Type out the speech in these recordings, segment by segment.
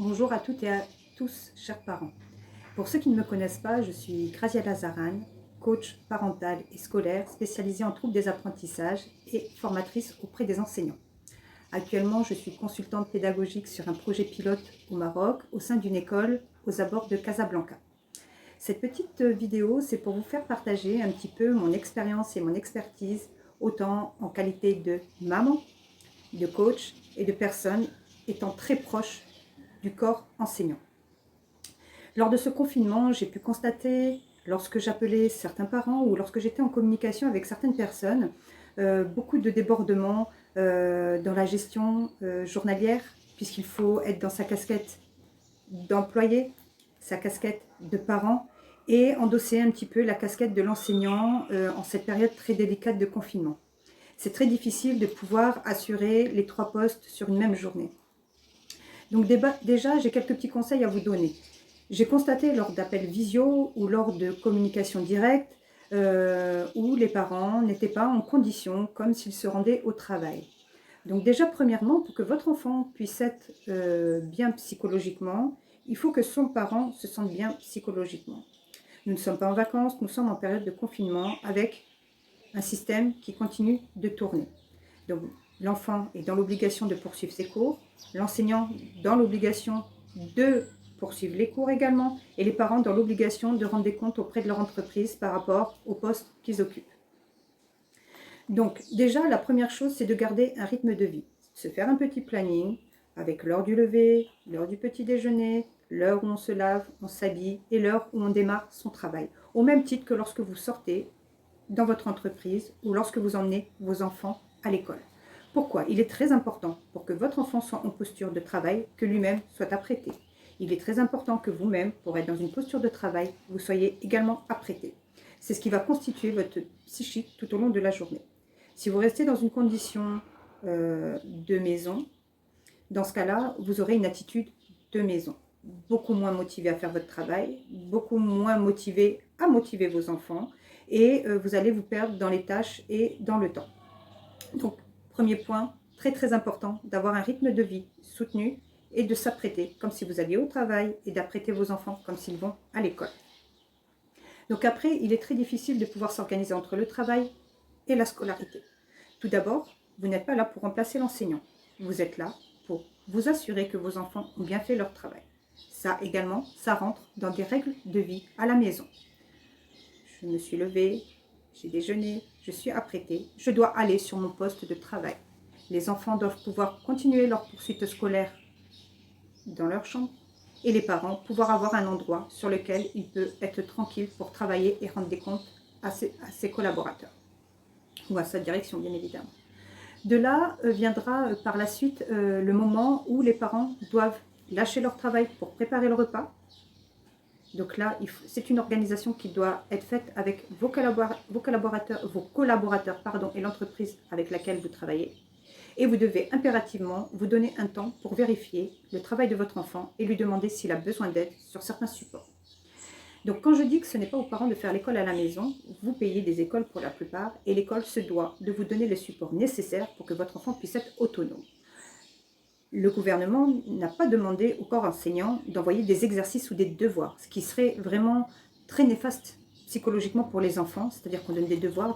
Bonjour à toutes et à tous, chers parents. Pour ceux qui ne me connaissent pas, je suis Graziella Zaran, coach parental et scolaire spécialisée en troubles des apprentissages et formatrice auprès des enseignants. Actuellement, je suis consultante pédagogique sur un projet pilote au Maroc, au sein d'une école aux abords de Casablanca. Cette petite vidéo, c'est pour vous faire partager un petit peu mon expérience et mon expertise, autant en qualité de maman, de coach et de personne étant très proche du corps enseignant. Lors de ce confinement, j'ai pu constater, lorsque j'appelais certains parents ou lorsque j'étais en communication avec certaines personnes, beaucoup de débordements dans la gestion journalière, puisqu'il faut être dans sa casquette d'employé, sa casquette de parent, et endosser un petit peu la casquette de l'enseignant en cette période très délicate de confinement. C'est très difficile de pouvoir assurer les 3 postes sur une même journée. Donc déjà, j'ai quelques petits conseils à vous donner. J'ai constaté lors d'appels visio ou lors de communication directe où les parents n'étaient pas en condition comme s'ils se rendaient au travail. Donc déjà, premièrement, pour que votre enfant puisse être bien psychologiquement, il faut que son parent se sente bien psychologiquement. Nous ne sommes pas en vacances, nous sommes en période de confinement avec un système qui continue de tourner. Donc l'enfant est dans l'obligation de poursuivre ses cours, l'enseignant dans l'obligation de poursuivre les cours également, et les parents dans l'obligation de rendre des comptes auprès de leur entreprise par rapport au poste qu'ils occupent. Donc déjà, la première chose, c'est de garder un rythme de vie. Se faire un petit planning avec l'heure du lever, l'heure du petit déjeuner, l'heure où on se lave, on s'habille et l'heure où on démarre son travail. Au même titre que lorsque vous sortez dans votre entreprise ou lorsque vous emmenez vos enfants à l'école. Pourquoi? Il est très important pour que votre enfant soit en posture de travail, que lui-même soit apprêté. Il est très important que vous-même, pour être dans une posture de travail, vous soyez également apprêté. C'est ce qui va constituer votre psychique tout au long de la journée. Si vous restez dans une condition de maison, dans ce cas-là, vous aurez une attitude de maison. Beaucoup moins motivé à faire votre travail, beaucoup moins motivé à motiver vos enfants, et vous allez vous perdre dans les tâches et dans le temps. Donc, premier point, très très important, d'avoir un rythme de vie soutenu et de s'apprêter comme si vous alliez au travail et d'apprêter vos enfants comme s'ils vont à l'école. Donc après, il est très difficile de pouvoir s'organiser entre le travail et la scolarité. Tout d'abord, vous n'êtes pas là pour remplacer l'enseignant. Vous êtes là pour vous assurer que vos enfants ont bien fait leur travail. Ça également, ça rentre dans des règles de vie à la maison. Je me suis levée, j'ai déjeuné, je suis apprêtée, je dois aller sur mon poste de travail. Les enfants doivent pouvoir continuer leur poursuite scolaire dans leur chambre et les parents pouvoir avoir un endroit sur lequel il peut être tranquille pour travailler et rendre des comptes à ses collaborateurs ou à sa direction, bien évidemment. De là viendra par la suite le moment où les parents doivent lâcher leur travail pour préparer le repas. Donc là, c'est une organisation qui doit être faite avec vos collaborateurs et l'entreprise avec laquelle vous travaillez. Et vous devez impérativement vous donner un temps pour vérifier le travail de votre enfant et lui demander s'il a besoin d'aide sur certains supports. Donc quand je dis que ce n'est pas aux parents de faire l'école à la maison, vous payez des écoles pour la plupart et l'école se doit de vous donner les supports nécessaires pour que votre enfant puisse être autonome. Le gouvernement n'a pas demandé au corps enseignant d'envoyer des exercices ou des devoirs, ce qui serait vraiment très néfaste psychologiquement pour les enfants, c'est-à-dire qu'on donne des devoirs.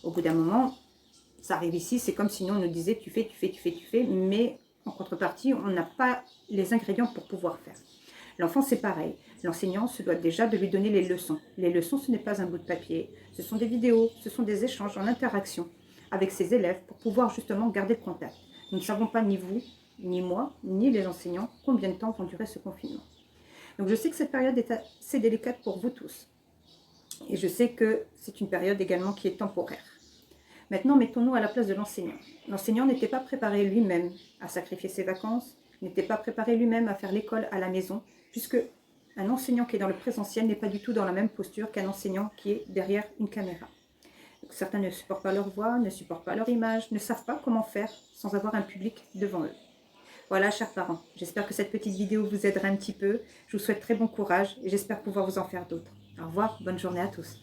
Au bout d'un moment, ça arrive ici, c'est comme si nous on nous disait tu fais, mais en contrepartie, on n'a pas les ingrédients pour pouvoir faire. L'enfant, c'est pareil. L'enseignant se doit déjà de lui donner les leçons. Les leçons, ce n'est pas un bout de papier, ce sont des vidéos, ce sont des échanges en interaction avec ses élèves pour pouvoir justement garder le contact. Nous ne savons pas, ni vous, ni moi, ni les enseignants, combien de temps vont durer ce confinement. Donc je sais que cette période est assez délicate pour vous tous. Et je sais que c'est une période également qui est temporaire. Maintenant, mettons-nous à la place de l'enseignant. L'enseignant n'était pas préparé lui-même à sacrifier ses vacances, n'était pas préparé lui-même à faire l'école à la maison, puisque un enseignant qui est dans le présentiel n'est pas du tout dans la même posture qu'un enseignant qui est derrière une caméra. Donc, certains ne supportent pas leur voix, ne supportent pas leur image, ne savent pas comment faire sans avoir un public devant eux. Voilà, chers parents, j'espère que cette petite vidéo vous aidera un petit peu. Je vous souhaite très bon courage et j'espère pouvoir vous en faire d'autres. Au revoir, bonne journée à tous.